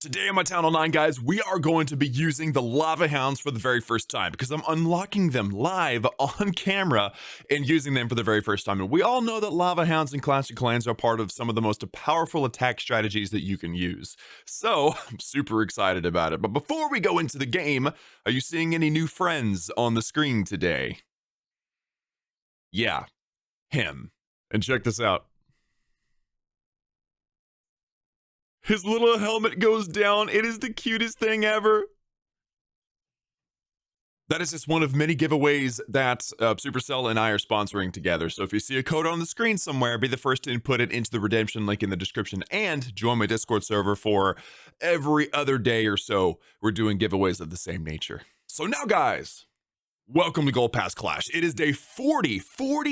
Today on my Town Hall 9, guys, we are going to be using the Lava Hounds for the very first time because I'm unlocking them live on camera and using them for the very first time. And we all know that Lava Hounds in Clash of Clans are part of some of the most powerful attack strategies that you can use. So I'm super excited about it. But before we go into the game, are you seeing any new friends on the screen today? Yeah, him. And check this out. His little helmet goes down. It is the cutest thing ever. That is just one of many giveaways that Supercell and I are sponsoring together. So if you see a code on the screen somewhere, be the first to input it into the redemption link in the description and join my Discord server for every other day or so. We're doing giveaways of the same nature. So now, guys, welcome to Gold Pass Clash. It is day 40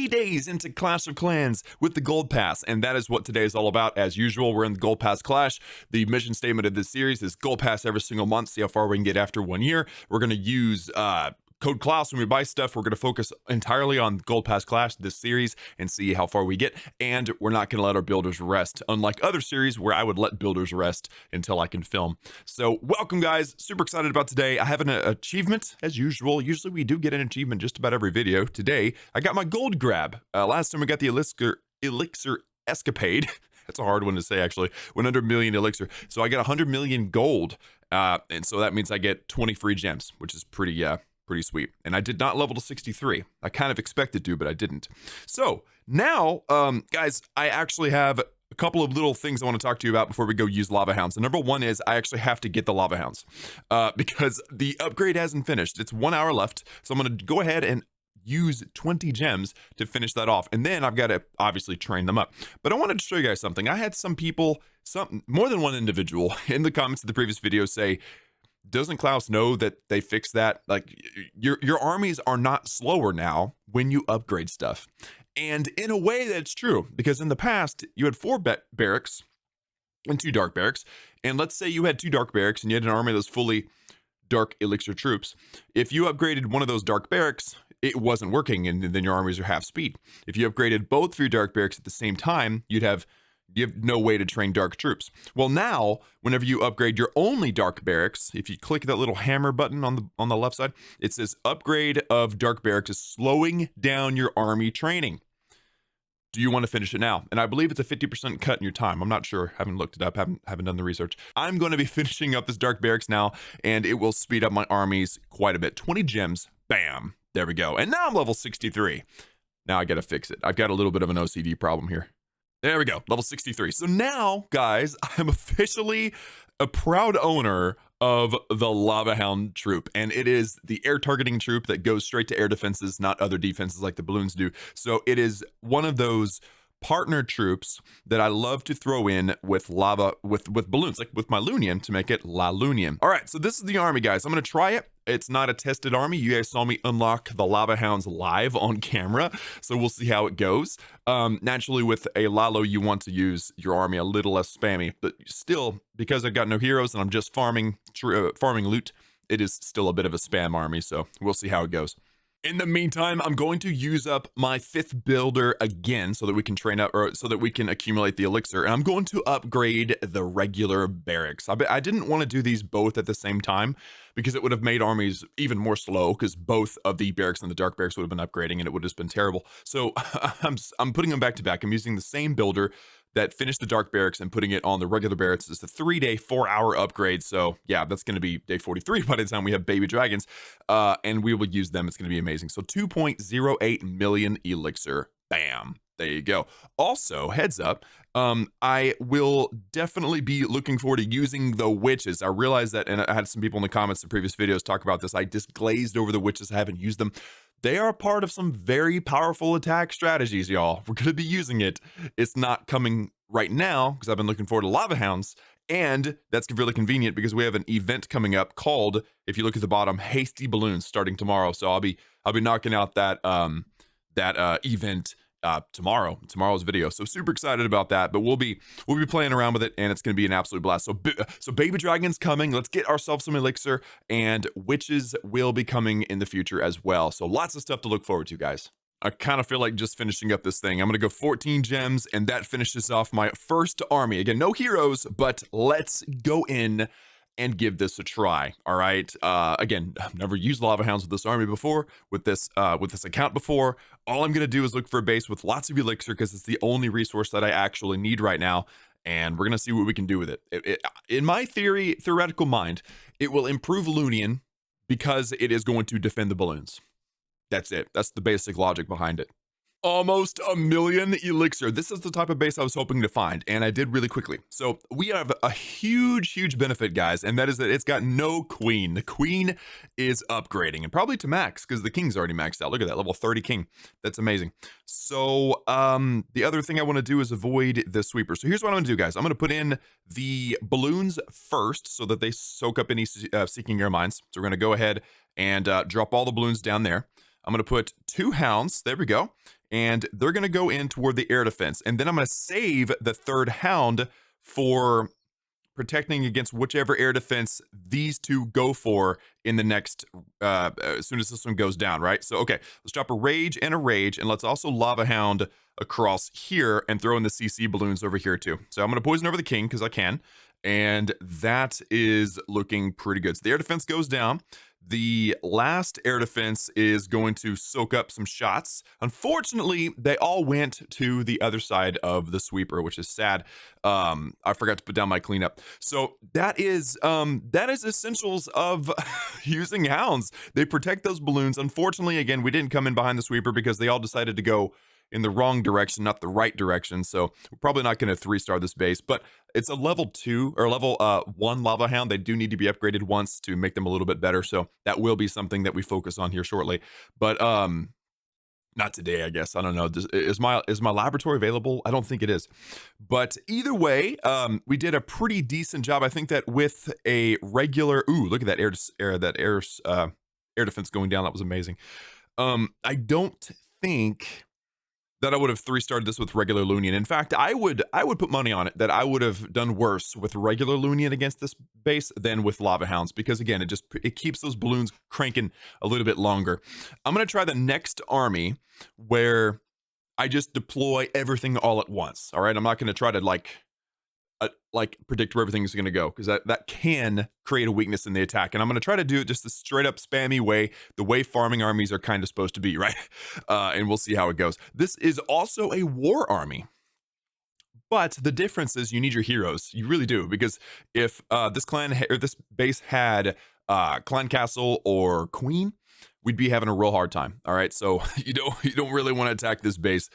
days into Clash of Clans with the Gold Pass, and that is what today is all about. As usual, we're in the Gold Pass Clash. The mission statement of this series is Gold Pass every single month, see how far we can get after 1 year. We're going to use code Klaus when we buy stuff. We're going to focus entirely on Gold Pass Clash this series and see how far we get, and we're not going to let our builders rest, unlike other series where I would let builders rest until I can film. So welcome, guys. Super excited about today. I have an achievement as usual. Usually we do get an achievement just about every video. Today I got my gold grab. Last time we got the elixir escapade. That's a hard one to say, actually. 100 million elixir. So I get 100 million gold, and so that means I get 20 free gems, which is pretty sweet. And I did not level to 63. I kind of expected to, but I didn't. So now, guys, I actually have a couple of little things I want to talk to you about before we go use Lava Hounds. And number one is I actually have to get the Lava Hounds because the upgrade hasn't finished. It's 1 hour left. So I'm going to go ahead and use 20 gems to finish that off. And then I've got to obviously train them up. But I wanted to show you guys something. I had some people, more than one individual in the comments of the previous video say, doesn't Klaus know that they fixed that? Like, your armies are not slower now when you upgrade stuff. And in a way, that's true, because in the past, you had 4 barracks and 2 dark barracks. And let's say you had 2 dark barracks and you had an army that's fully dark elixir troops. If you upgraded one of those dark barracks, it wasn't working, and then your armies are half speed. If you upgraded both of your dark barracks at the same time, you have no way to train dark troops. Well, now, whenever you upgrade your only dark barracks, if you click that little hammer button on the left side, it says upgrade of dark barracks is slowing down your army training. Do you want to finish it now? And I believe it's a 50% cut in your time. I'm not sure. Haven't looked it up. Haven't done the research. I'm going to be finishing up this dark barracks now, and it will speed up my armies quite a bit. 20 gems. Bam. There we go. And now I'm level 63. Now I got to fix it. I've got a little bit of an OCD problem here. There we go, level 63. So now, guys, I'm officially a proud owner of the Lava Hound troop, and it is the air targeting troop that goes straight to air defenses, not other defenses like the balloons do. So it is one of those partner troops that I love to throw in with with balloons, like with my Lunian, to make it La Lunian. All right, so this is the army, guys. I'm gonna try it. It's not a tested army. You guys saw me unlock the Lava Hounds live on camera, so we'll see how it goes. Naturally, with a Lalo, you want to use your army a little less spammy, but still, because I've got no heroes and I'm just farming loot, it is still a bit of a spam army, so we'll see how it goes. In the meantime, I'm going to use up my 5th builder again so that we can train up, or so that we can accumulate the elixir. And I'm going to upgrade the regular barracks. I didn't want to do these both at the same time because it would have made armies even more slow, because both of the barracks and the dark barracks would have been upgrading and it would have just been terrible. So I'm putting them back to back. I'm using the same builder that finished the dark barracks and putting it on the regular barracks. It's a 3-day, 4-hour upgrade. So yeah, that's going to be day 43 by the time we have baby dragons, and we will use them. It's going to be amazing. So 2.08 million elixir. Bam. There you go. Also, heads up, I will definitely be looking forward to using the witches. I realized that, and I had some people in the comments in previous videos talk about this. I just glazed over the witches. I haven't used them. They are part of some very powerful attack strategies, y'all. We're going to be using it. It's not coming right now because I've been looking forward to Lava Hounds, and that's really convenient because we have an event coming up called, if you look at the bottom, Hasty Balloons, starting tomorrow. So I'll be knocking out that event tomorrow's video. So super excited about that, but we'll be playing around with it, and it's going to be an absolute blast. So baby dragon's coming. Let's get ourselves some elixir, and witches will be coming in the future as well. So lots of stuff to look forward to, guys. I kind of feel like just finishing up this thing. I'm going to go 14 gems, and that finishes off my first army. Again, no heroes, but let's go in and give this a try. All right. Again, I've never used Lava Hounds with this army before, with this account before. All I'm going to do is look for a base with lots of elixir because it's the only resource that I actually need right now. And we're going to see what we can do with it. In my theoretical mind, it will improve Lunian because it is going to defend the balloons. That's it. That's the basic logic behind it. Almost a million elixir. This is the type of base I was hoping to find, and I did really quickly. So we have a huge benefit, guys, and that is that it's got no queen. The queen is upgrading, and probably to max, because the king's already maxed out. Look at that, level 30 king. That's amazing. So the other thing I want to do is avoid the sweeper. So here's what I'm going to do, guys. I'm going to put in the balloons first so that they soak up any seeking air mines. So we're going to go ahead and drop all the balloons down there. I'm going to put 2 hounds. There we go. And they're going to go in toward the air defense. And then I'm going to save the 3rd hound for protecting against whichever air defense these two go for in the next, as soon as this one goes down, right? So, okay, let's drop a rage, and let's also lava hound across here and throw in the CC balloons over here too. So I'm going to poison over the king because I can. And that is looking pretty good. So the air defense goes down. The last air defense is going to soak up some shots. Unfortunately, they all went to the other side of the sweeper, which is sad. I forgot to put down my cleanup. So that is essentials of using hounds. They protect those balloons. Unfortunately, again, we didn't come in behind the sweeper because they all decided to go in the wrong direction, not the right direction. So we're probably not going to 3-star this base, but it's a level 2 or level 1 lava hound. They do need to be upgraded once to make them a little bit better. So that will be something that we focus on here shortly, but not today, I guess. I don't know. Is my laboratory available? I don't think it is, but either way, we did a pretty decent job. I think that with a regular, look at that air defense going down. That was amazing. I don't think that I would have 3-starred this with regular Lunian. In fact, I would put money on it that I would have done worse with regular Lunian against this base than with Lava Hounds, because again, it keeps those balloons cranking a little bit longer. I'm going to try the next army where I just deploy everything all at once. All right, I'm not going to try to like predict where everything is going to go, because that can create a weakness in the attack. And I'm going to try to do it just the straight up spammy way, the way farming armies are kind of supposed to be, right? And we'll see how it goes. This is also a war army, but the difference is you need your heroes. You really do, because if this base had clan castle or queen, we'd be having a real hard time. All right, so you don't really want to attack this base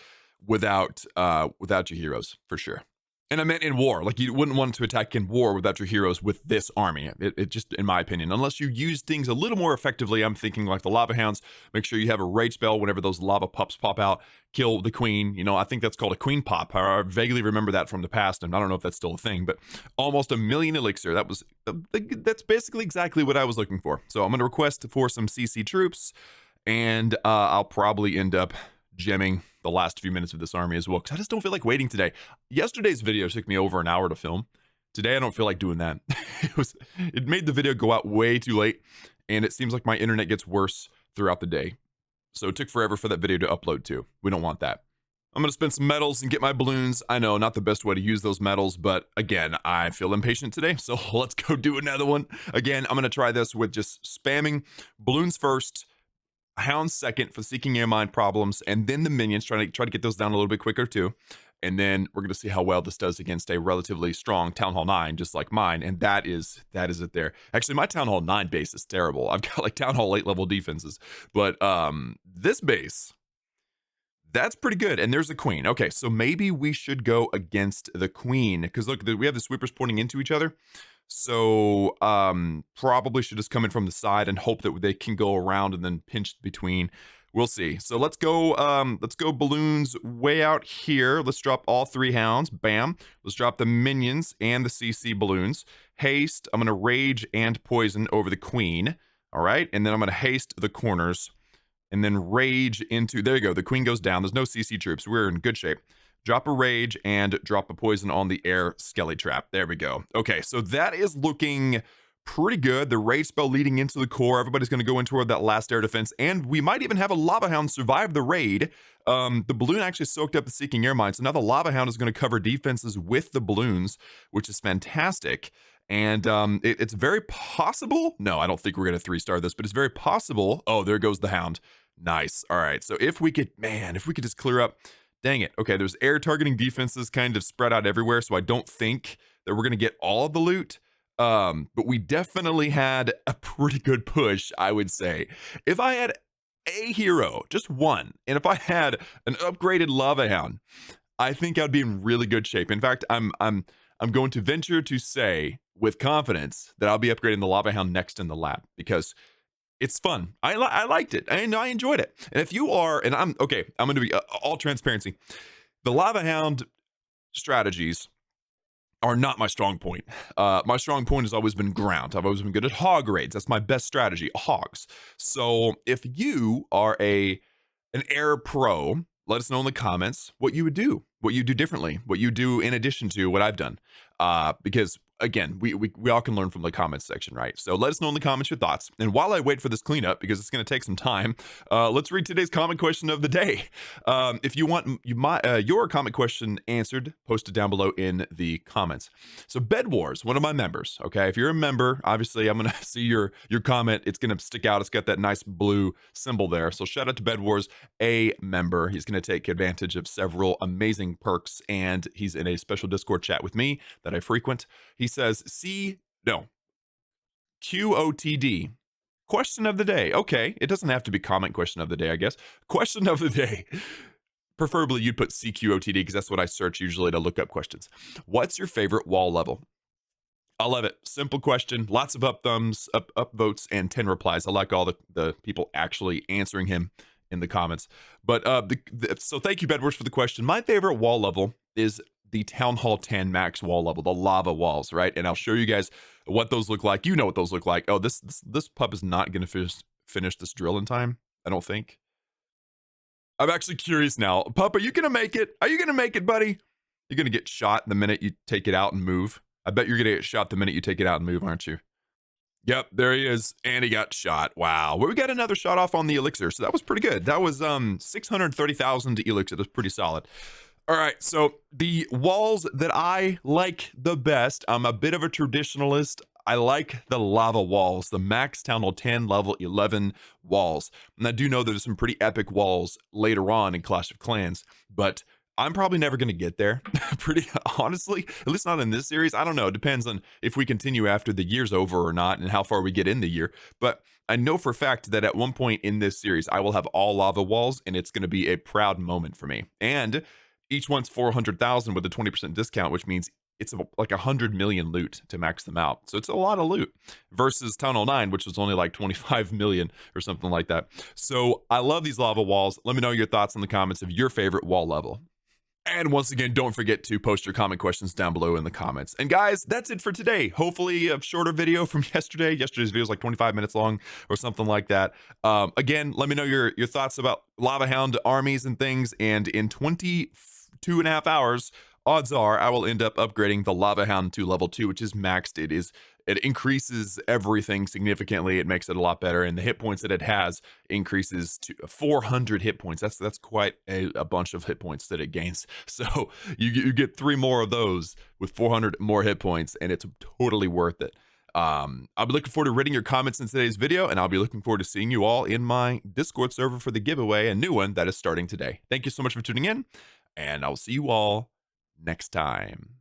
without your heroes, for sure. And I meant in war. Like, you wouldn't want to attack in war without your heroes with this army. It just, in my opinion, unless you use things a little more effectively. I'm thinking like the lava hounds. Make sure you have a rage spell whenever those lava pups pop out. Kill the queen. You know, I think that's called a queen pop. I vaguely remember that from the past, and I don't know if that's still a thing. But almost a million elixir. That's basically exactly what I was looking for. So I'm going to request for some CC troops, and I'll probably end up gemming the last few minutes of this army as well, because I just don't feel like waiting today. Yesterday's video took me over an hour to film. Today I don't feel like doing that. It made the video go out way too late, and it seems like my internet gets worse throughout the day, so it took forever for that video to upload too. We don't want that. I'm gonna spend some metals and get my balloons. I know, not the best way to use those metals, but again, I feel impatient today, so let's go do another one. Again, I'm gonna try this with just spamming balloons first, hounds second for seeking air mine problems, and then the minions, try to get those down a little bit quicker too. And then we're going to see how well this does against a relatively strong Town Hall 9, just like mine. And that is it there. Actually, my Town Hall 9 base is terrible. I've got like Town Hall 8 level defenses, but this base, that's pretty good. And there's the queen. Okay, so maybe we should go against the queen, because look, we have the sweepers pointing into each other. So probably should just come in from the side and hope that they can go around and then pinch between. We'll see. So let's go balloons way out here. Let's drop all 3 hounds. Bam. Let's drop the minions and the CC balloons. Haste. I'm going to rage and poison over the queen. All right. And then I'm going to haste the corners and then rage into, there you go. The queen goes down. There's no CC troops. We're in good shape. Drop a rage and drop a poison on the air skelly trap. There we go. Okay, so that is looking pretty good. The Rage spell leading into the core. Everybody's going to go in toward that last air defense, and we might even have a Lava Hound survive the raid. The balloon actually soaked up the Seeking Air Mine, so now the Lava Hound is going to cover defenses with the balloons, which is fantastic. And it's very possible. No, I don't think we're going to 3-star this, but it's very possible. Oh, there goes the Hound. Nice. All right. So if we could just clear up. Dang it. Okay, there's air targeting defenses kind of spread out everywhere, so I don't think that we're going to get all of the loot. But we definitely had a pretty good push, I would say. If I had a hero, just one, and if I had an upgraded Lava Hound, I think I'd be in really good shape. In fact, I'm going to venture to say with confidence that I'll be upgrading the Lava Hound next in the lab because it's fun. I liked it. I enjoyed it. And if you are, and I'm going to be all transparency. The Lava Hound strategies are not my strong point. My strong point has always been ground. I've always been good at hog raids. That's my best strategy, hogs. So if you are an air pro, let us know in the comments what you would do, what you do differently, what you do in addition to what I've done. Because again, we all can learn from the comments section, right? So let us know in the comments your thoughts. And while I wait for this cleanup, because it's going to take some time, let's read today's comment question of the day. If you want your comment question answered, post it down below in the comments. So Bed Wars, one of my members, okay? If you're a member, obviously I'm going to see your comment. It's going to stick out. It's got that nice blue symbol there. So shout out to Bed Wars, a member. He's going to take advantage of several amazing perks, and he's in a special Discord chat with me that I frequent. He says, QOTD. Question of the day. Okay, it doesn't have to be comment question of the day, I guess. Question of the day. Preferably you'd put CQOTD because that's what I search usually to look up questions. What's your favorite wall level? I love it. Simple question. Lots of up thumbs, up votes, and 10 replies. I like all the people actually answering him in the comments. But so thank you, Bedwars, for the question. My favorite wall level is the Town Hall 10 max wall level, the lava walls, right? And I'll show you guys what those look like. You know what those look like. Oh, this pup is not going to finish this drill in time, I don't think. I'm actually curious now. Pup, are you going to make it? Are you going to make it, buddy? You're going to get shot the minute you take it out and move. I bet you're going to get shot the minute you take it out and move, aren't you? Yep, there he is. And he got shot. Wow. Well, we got another shot off on the elixir, so that was pretty good. That was 630,000 elixir. That's pretty solid. All right, so the walls that I like the best, I'm a bit of a traditionalist. I like the lava walls, the max Town Hall 10 level 11 walls. And I do know there's some pretty epic walls later on in Clash of Clans, but I'm probably never going to get there, pretty honestly, at least not in this series. I don't know. It depends on if we continue after the year's over or not and how far we get in the year. But I know for a fact that at one point in this series, I will have all lava walls, and it's going to be a proud moment for me. And each one's 400,000 with a 20% discount, which means it's like 100 million loot to max them out. So it's a lot of loot versus Town Hall 9, which was only like 25 million or something like that. So I love these lava walls. Let me know your thoughts in the comments of your favorite wall level. And once again, don't forget to post your comment questions down below in the comments. And guys, that's it for today. Hopefully a shorter video from yesterday. Yesterday's video was like 25 minutes long or something like that. Again, let me know your thoughts about Lava Hound armies and things. And in 22.5 hours, odds are I will end up upgrading the Lava Hound to level 2, which is maxed. It increases everything significantly. It makes it a lot better, and the hit points that it has increases to 400 hit points. That's quite a bunch of hit points that it gains. So you get 3 more of those with 400 more hit points, and it's totally worth it. I'll be looking forward to reading your comments in today's video, and I'll be looking forward to seeing you all in my Discord server for the giveaway, a new one that is starting today. Thank you so much for tuning in, and I'll see you all next time.